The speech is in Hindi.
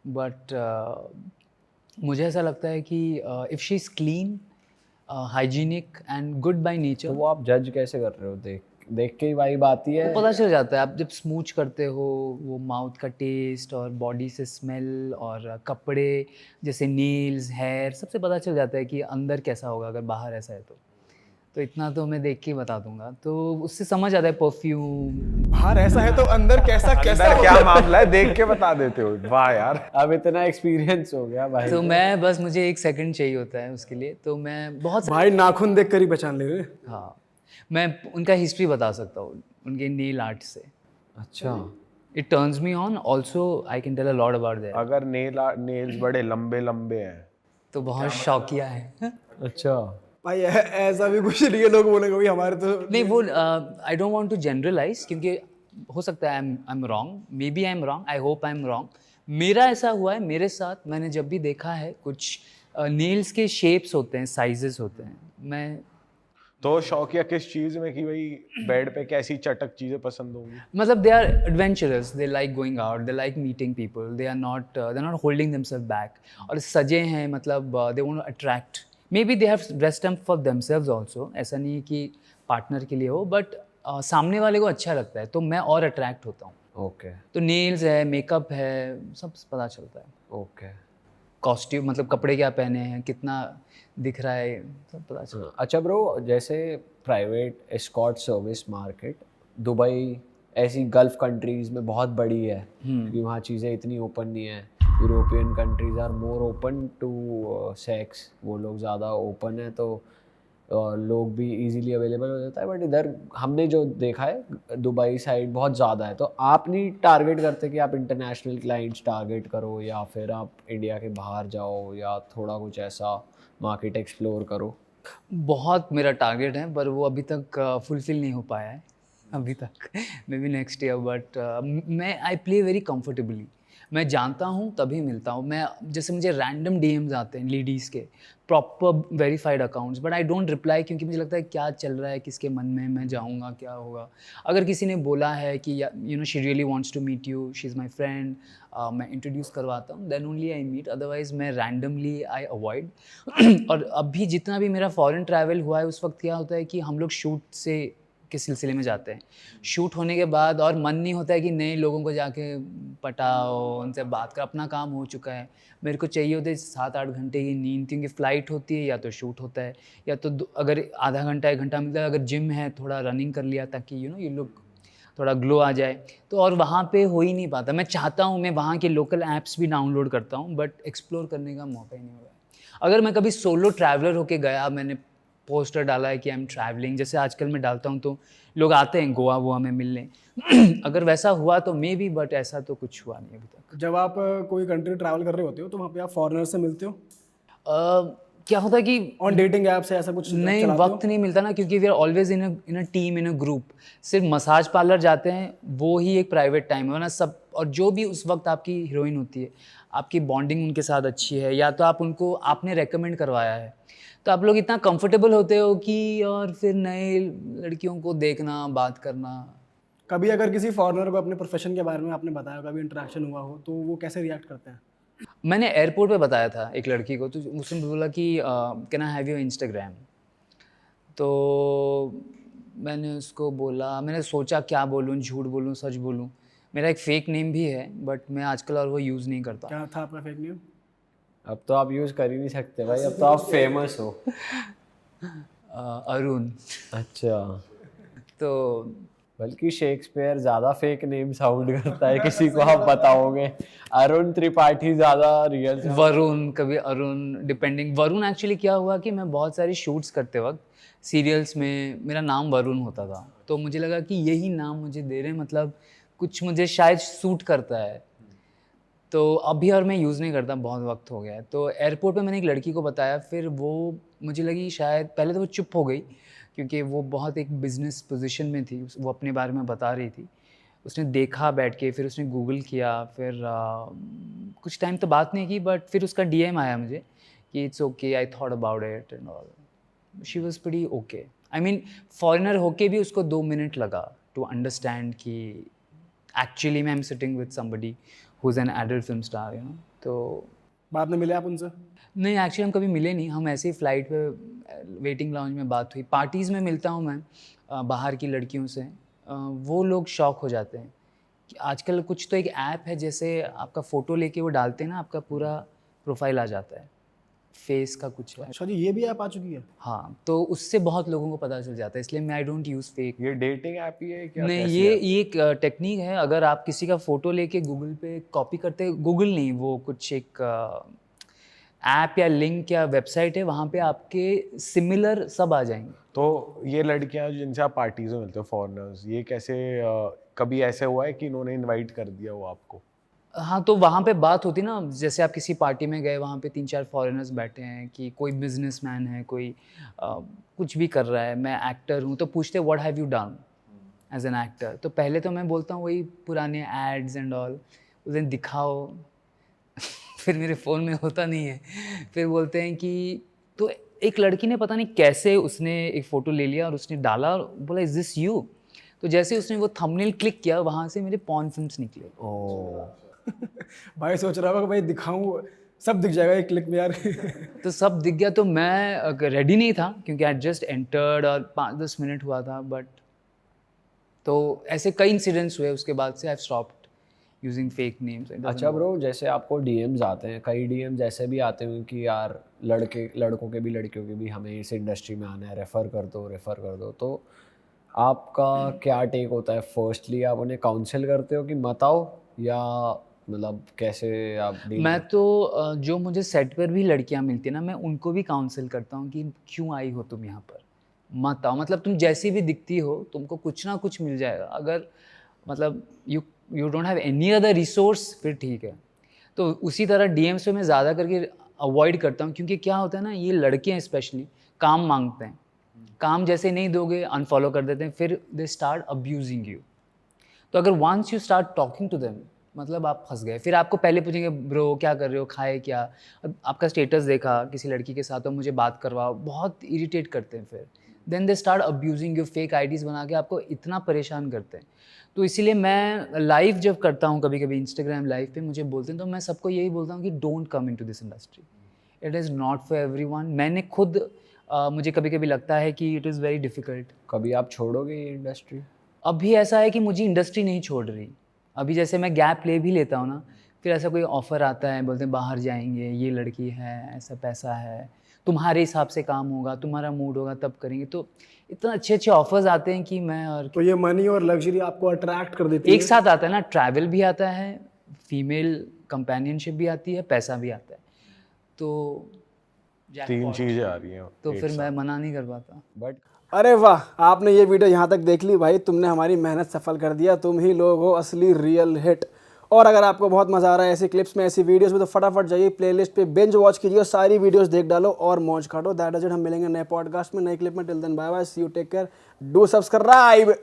बट मुझे ऐसा लगता है कि if she is clean, hygienic and good by तो नेचर, वो आप जज कैसे कर रहे हो? देख देख के ही वाइब आती है? वो पता चल जाता है। आप जब स्मूच करते हो, वो माउथ का टेस्ट और बॉडी से स्मेल और कपड़े जैसे नेल्स, हेयर, सबसे पता चल जाता है कि अंदर कैसा होगा अगर बाहर ऐसा है तो। तो इतना तो मैं देख के ही बता दूँगा। तो उससे समझ आता है परफ्यूम। बाहर ऐसा है तो अंदर कैसा कैसा अंदर क्या होगा? मामला है देख के बता देते हो? वाह यार। अब इतना एक्सपीरियंस हो गया भाई तो को। मैं बस मुझे 1 सेकंड चाहिए होता है उसके लिए, तो मैं बहुत भाई नाखून देख कर ही पहचान ले रहे हैं। हाँ, मैं उनका हिस्ट्री बता सकता हूँ, उनके नेल आर्ट से। अच्छा, it turns me on, also I can tell a lot about that. अगर नेल्स बड़े लंबे लंबे हैं तो बहुत शौकिया है। अच्छा। भाई ऐसा भी कुछ नहीं है, लोग बोलेंगे भाई हमारे तो नहीं वो I don't want to generalise, क्योंकि हो सकता है I am wrong, maybe I am wrong, I hope I am wrong. मेरा ऐसा हुआ है, मेरे साथ मैंने जब भी देखा है कुछ नेल्स के शेप्स होते हैं, साइजेस होते हैं। मैं तो शौकिया किस चीज में कि भाई बेड पे कैसी चटक चीजें पसंद होंगी? मतलब they are adventurous, they like going out, they like meeting people, they are not holding themself back. और सजे हैं, मतलब they want to attract, maybe they have dressed up for themselves also. ऐसा नहीं है कि पार्टनर के लिए हो, बट सामने वाले को अच्छा लगता है तो मैं और अट्रैक्ट होता हूँ। ओके तो नेल्स है, मेकअप है, सब पता चलता है। ओके। कॉस्ट्यूम, मतलब कपड़े क्या पहने हैं, कितना दिख रहा है, सब पता चलता है। अच्छा ब्रो, जैसे private escort service market Dubai ऐसी गल्फ कंट्रीज़ में बहुत बड़ी है, क्योंकि वहाँ चीज़ें इतनी ओपन नहीं है। European countries are more open to sex, वो लोग ज़्यादा ओपन है, तो लोग भी इजीली अवेलेबल हो जाता है। बट इधर हमने जो देखा है दुबई साइड बहुत ज़्यादा है। तो आप नहीं टारगेट करते कि आप इंटरनेशनल क्लाइंट्स टारगेट करो, या फिर आप इंडिया के बाहर जाओ, या थोड़ा कुछ ऐसा मार्केट एक्सप्लोर करो? बहुत मेरा टारगेट है, पर वो अभी तक फुलफिल नहीं हो पाया है अभी तक। May be next year, but मैं आई प्ले वेरी कंफर्टेबली। मैं जानता हूँ तभी मिलता हूँ मैं। जैसे मुझे रैंडम डीएम्स आते हैं लेडीज़ के, proper verified accounts, but I don't reply, क्योंकि मुझे लगता है क्या चल रहा है किसके मन में, मैं जाऊँगा क्या होगा। अगर किसी ने बोला है कि you know she really wants to meet you, she is my friend, मैं इंट्रोड्यूस करवाता हूँ, then only I meet, otherwise मैं रैंडमली आई अवॉइड। और अभी जितना भी मेरा फॉरेन ट्रैवल हुआ है, उस वक्त क्या होता है कि हम लोग शूट से के सिलसिले में जाते हैं। शूट होने के बाद और मन नहीं होता है कि नए लोगों को जाके पटाओ, उनसे बात कर, अपना काम हो चुका है। मेरे को चाहिए होते 7-8 घंटे की नींद, क्योंकि फ़्लाइट होती है या तो शूट होता है, या तो अगर आधा घंटा 1 घंटा मिलता है, अगर जिम है थोड़ा रनिंग कर लिया, ताकि यू नो ये लोग थोड़ा ग्लो आ जाए। तो और वहाँ पे हो ही नहीं पाता। मैं चाहता हूँ, मैं वहाँ के लोकल ऐप्स भी डाउनलोड करता हूँ, बट एक्सप्लोर करने का मौका ही नहीं हुआ है। अगर मैं कभी सोलो ट्रैवलर होके गया, मैंने पोस्टर डाला है कि आई एम ट्रैवलिंग, जैसे आजकल मैं डालता हूँ, तो लोग आते हैं गोवा वोवा में मिलने। अगर वैसा हुआ तो मे बी, बट ऐसा तो कुछ हुआ नहीं अभी तक। जब आप कोई कंट्री ट्रैवल कर रहे होते हो तो वहाँ पे आप फॉरेनर से मिलते हो क्या होता है कि ऑन डेटिंग ऐप से, ऐसा कुछ नहीं, चलाते हो? वक्त नहीं मिलता ना, क्योंकि we are always in a team, in a group. सिर्फ मसाज पार्लर जाते हैं, वो ही एक प्राइवेट टाइम है, वरना सब, और जो भी उस वक्त आपकी हीरोइन होती है, आपकी बॉन्डिंग उनके साथ अच्छी है, या तो आप उनको आपने रेकमेंड करवाया है, तो आप लोग इतना कंफर्टेबल होते हो कि, और फिर नए लड़कियों को देखना, बात करना। कभी अगर किसी फॉरेनर को अपने प्रोफेशन के बारे में आपने बताया, कभी इंटरेक्शन हुआ हो, तो वो कैसे रिएक्ट करते हैं? मैंने एयरपोर्ट पे बताया था एक लड़की को, तो उसने बोला कि can I have your Instagram. तो मैंने उसको बोला, मैंने सोचा क्या बोलूँ, झूठ बोलूँ, सच बोलूँ। मेरा एक फ़ेक नेम भी है, बट मैं आजकल और वो यूज़ नहीं करता। क्या था आपका फेक नेम? अब तो आप यूज़ कर ही नहीं सकते भाई, अब तो आप फेमस हो। अरुण। अच्छा, तो बल्कि शेक्सपियर ज़्यादा फेक नेम साउंड करता है, किसी को आप बताओगे। अरुण त्रिपाठी ज़्यादा रियल। वरुण, कभी अरुण, डिपेंडिंग। वरुण एक्चुअली क्या हुआ कि मैं बहुत सारी शूट्स करते वक्त सीरियल्स में मेरा नाम वरुण होता था, तो मुझे लगा कि यही नाम मुझे दे रहे हैं, मतलब कुछ मुझे शायद सूट करता है, तो अभी और मैं यूज़ नहीं करता, बहुत वक्त हो गया है। तो एयरपोर्ट पे मैंने एक लड़की को बताया, फिर वो मुझे लगी शायद, पहले तो वो चुप हो गई, क्योंकि वो बहुत एक बिज़नेस पोजीशन में थी, वो अपने बारे में बता रही थी। उसने देखा बैठ के, फिर उसने गूगल किया, फिर कुछ टाइम तो बात नहीं की, बट फिर उसका डीएम आया मुझे कि it's okay, I thought about it and all. She was pretty okay. I mean foreigner होके भी उसको 2 मिनट लगा टू अंडरस्टैंड कि एक्चुअली मैं am sitting with somebody who is an adult film star, you know. तो बाद में मिले आप उनसे? नहीं, एक्चुअली हम कभी मिले नहीं, हम ऐसे ही फ़्लाइट पे वेटिंग लाउंज में बात हुई। पार्टीज़ में मिलता हूँ मैं बाहर की लड़कियों से, वो लोग शॉक हो जाते हैं कि आजकल कुछ तो एक ऐप है, जैसे आपका फ़ोटो लेके वो डालते हैं ना, आपका पूरा प्रोफाइल आ जाता है, फेस का कुछ है। अच्छा जी, ये भी ऐप आ चुकी है? हाँ, तो उससे बहुत लोगों को पता चल जाता है, इसलिए मैं आई डोंट यूज़ फेक। ये डेटिंग ऐप ही है क्या? नहीं, कैसी ये ऐप? एक टेक्निक है। अगर आप किसी का फ़ोटो लेके गूगल पे कॉपी करते, गूगल नहीं, वो कुछ एक ऐप या लिंक या वेबसाइट है, वहाँ पे आपके सिमिलर सब आ जाएंगे। तो ये लड़कियां जिनसे आप पार्टीज में मिलते हो, फॉरेनर्स, ये कैसे कभी ऐसे हुआ है कि इन्होंने इनवाइट कर दिया हो आपको? हाँ, तो वहाँ पे बात होती ना, जैसे आप किसी पार्टी में गए, वहाँ पे 3-4 फॉरेनर्स बैठे हैं कि कोई बिजनेसमैन है, कोई कुछ भी कर रहा है, मैं एक्टर हूँ, तो पूछते what have you done as an actor. तो पहले तो मैं बोलता हूँ वही पुराने एड्स एंड ऑल, उस दिन दिखाओ। फिर मेरे फ़ोन में होता नहीं है, फिर बोलते हैं कि, तो एक लड़की ने पता नहीं कैसे उसने एक फ़ोटो ले लिया और उसने डाला और बोला इज़ दिस यू? तो जैसे उसने वो थंबनेल क्लिक किया, वहाँ से मेरे पॉर्न फिल्म्स निकले। ओह, भाई सोच रहा होगा कि भाई दिखाऊं, सब दिख जाएगा एक क्लिक में यार। तो सब दिख गया, तो मैं रेडी नहीं था क्योंकि आई जस्ट एंटर्ड और 5-10 मिनट हुआ था, बट तो ऐसे कई इंसिडेंट्स हुए, उसके बाद से I have stopped using fake names. अच्छा ब्रो, जैसे आपको डीएम्स आते हैं, कई डीएम्स ऐसे भी आते हैं कि यार लड़कों के भी लड़कियों के भी हमें इस इंडस्ट्री में आना है, रेफ़र कर दो, तो आपका क्या टेक होता है? फर्स्टली आप उन्हें काउंसिल करते हो कि मत आओ, या मतलब कैसे आप डील मैं तो जो मुझे सेट पर भी लड़कियां मिलती हैं ना, मैं उनको भी काउंसिल करता हूँ कि क्यों आई हो तुम यहाँ पर, मत आओ। मतलब तुम जैसी भी दिखती हो, तुमको कुछ ना कुछ मिल जाएगा। अगर मतलब you don't have any other resource, फिर ठीक है। तो उसी तरह डीएम्स पे मैं ज़्यादा करके अवॉइड करता हूँ, क्योंकि क्या होता है ना, ये लड़के हैं स्पेशली, काम मांगते हैं, काम जैसे नहीं दोगे अनफॉलो कर देते हैं, फिर दे स्टार्ट अब्यूजिंग यू। तो अगर once you start talking to them, मतलब आप फंस गए। फिर आपको पहले पूछेंगे ब्रो क्या कर रहे हो, खाए क्या, अब आपका स्टेटस देखा किसी लड़की के साथ, तो मुझे बात करवाओ, बहुत इरिटेट करते हैं। फिर then they start abusing you, fake IDs बना के आपको इतना परेशान करते हैं। तो इसीलिए मैं लाइव जब करता हूँ, कभी कभी इंस्टाग्राम लाइव पे मुझे बोलते हैं, तो मैं सबको यही बोलता हूँ कि don't come into this industry, it is not for everyone. मैंने खुद मुझे कभी कभी लगता है कि इट इज़ वेरी डिफ़िकल्ट। कभी आप छोड़ोगे ये इंडस्ट्री? अभी ऐसा है कि मुझे इंडस्ट्री नहीं छोड़ रही। अभी जैसे मैं गैप ले भी लेता हूँ ना, फिर ऐसा कोई ऑफ़र आता है, बोलते हैं बाहर जाएंगे, ये लड़की है, ऐसा पैसा है, तुम्हारे हिसाब से काम होगा, तुम्हारा मूड होगा तब करेंगे। तो इतना अच्छे अच्छे ऑफ़र्स आते हैं कि मैं, और तो ये मनी और लग्जरी आपको अट्रैक्ट कर देती है? एक साथ आता है ना, ट्रैवल भी आता है, फीमेल कंपेनियनशिप भी आती है, पैसा भी आता है, तो तीन चीजें आ रही हैं तो एक फिर साथ। मैं मना नहीं कर पाता। बट अरे वाह, आपने ये वीडियो यहाँ तक देख ली भाई, तुमने हमारी मेहनत सफल कर दिया, तुम ही लोग हो असली रियल हिट। और अगर आपको बहुत मज़ा आ रहा है ऐसी क्लिप्स में, ऐसी वीडियोस में, तो फटाफट जाइए प्लेलिस्ट पे, बिंज वॉच कीजिए, सारी वीडियोस देख डालो और मौज काटो। That is it. हम मिलेंगे नए पॉडकास्ट में, नए क्लिप में। Till then bye bye, see you, take care, do subscribe.